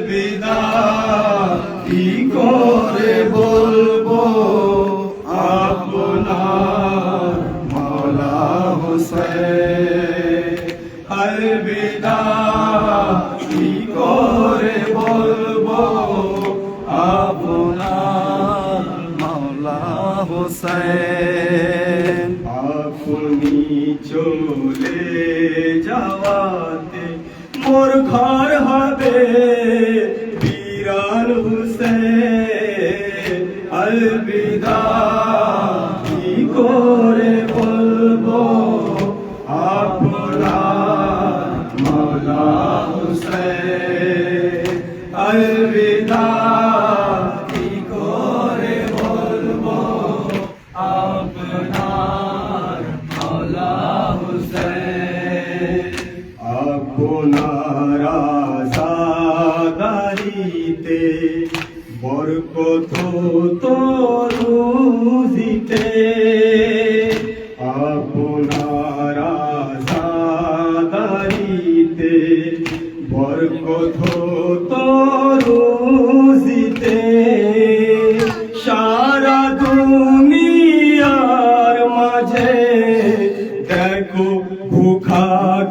আলবিদা কি করে বলবো আপনার মাওলা হুসাইন। আলবিদা কি করে বলবো আপনার মাওলা হুসাইন। আপনি চলে যাওয়াতে মোর ঘর হবে বিরান হুসেন। আলবিদা কি করে বলবো আপনার মাওলা হুসেন। আলবিদা কি করে বলবো আপনার মাওলা হুসেন। আপনার আযাদারিতে বরকত তরুজিতে। আপনার আযাদারিতে বরকত তরুজিতে। সারা দুনিয়ার মাঝে দেখো ভুখা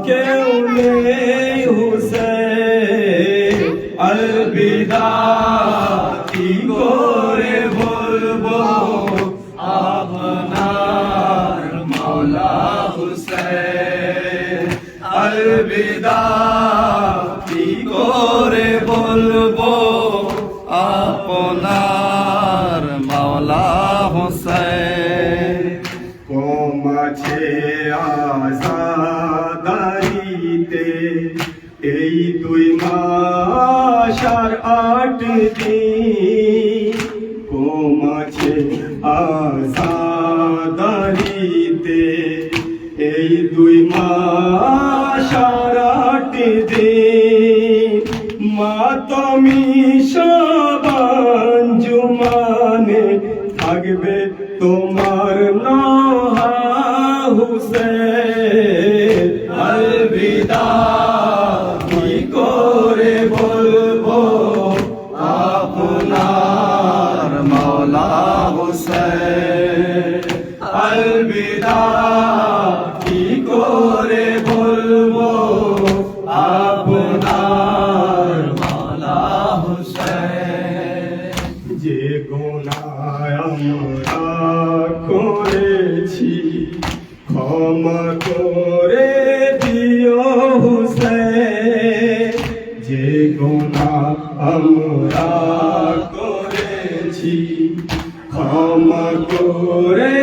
কেউ নেই হুসেন। আলবিদা কি করে বলবো আপনার মাওলা হুসেন। আলবিদা কি করে বলবো আপনার মাওলা হুসেন। কম আছে আযাদারিতে এই 2 মাস আর 8 দিন। কম আছে আযাদারিতে এই 2 মাস আর 8 দিন। মাতমি শাবান জুমানে থাকবে তোমার নওহা হুসেন। আলবিদা কি করে বলবো আপনার মাওলা হুসেন। আলবিদা কি করে বলবো আপনার মাওলা হুসেন। যে গুনাহ আমরা করেছি ক্ষমা করে দিও হুসেন। যে গুনাহ আমরা করেছি ক্ষমা করে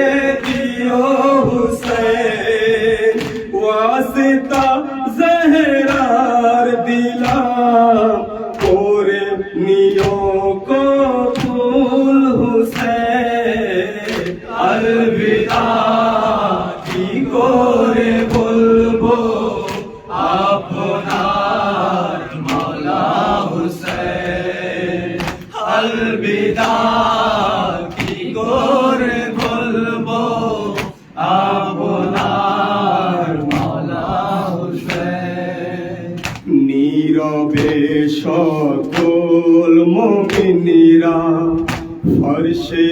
দিও হুসেন। ওয়াসিতা জহরার দিলাম করে নিও কবুল হুসেন। আলবিদা কি করে বলবো আপনার মাওলা হুসেন। আলবিদা কি করে বলবো আপনার মাওলা হুসেন। নীরবে সকল মুমিনেরা ফরশে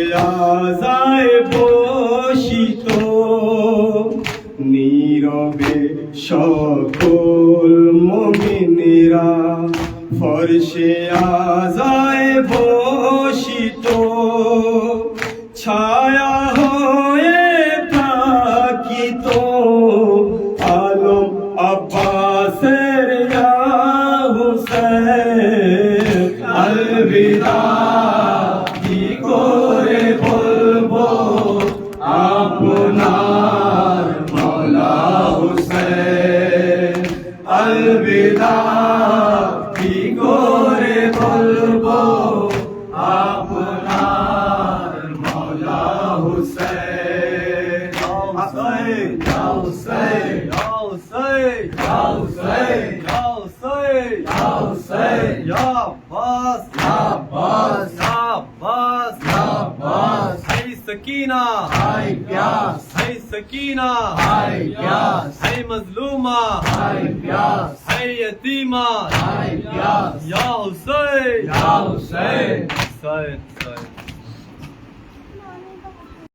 আযায় বসিত। নীরবে সকল মুমিনেরা ফরশে আযায় বসিত। ছায়া হয়ে থাকিত আলম আব্বাসের ইয়া হুসেন। আলবিদা কি করে বলবো আপনার মাওলা হুসেন। আলবিদা কি করে বলবো আপনার মাওলা হুসেন। হুসেন হুসেন হুসেন হুসেন হুসেন হুসেন ইয়া আব্বাস ইয়া আব্বাস ইয়া আব্বাস ইয়া আব্বাস। হাই সকিনা হাই প্যাস। हाय सकीना हाय प्यास हाय मजलूमा हाय प्यास हाय यतीमान या इलियास या हुसैन या हुसैन हुसैन हुसैन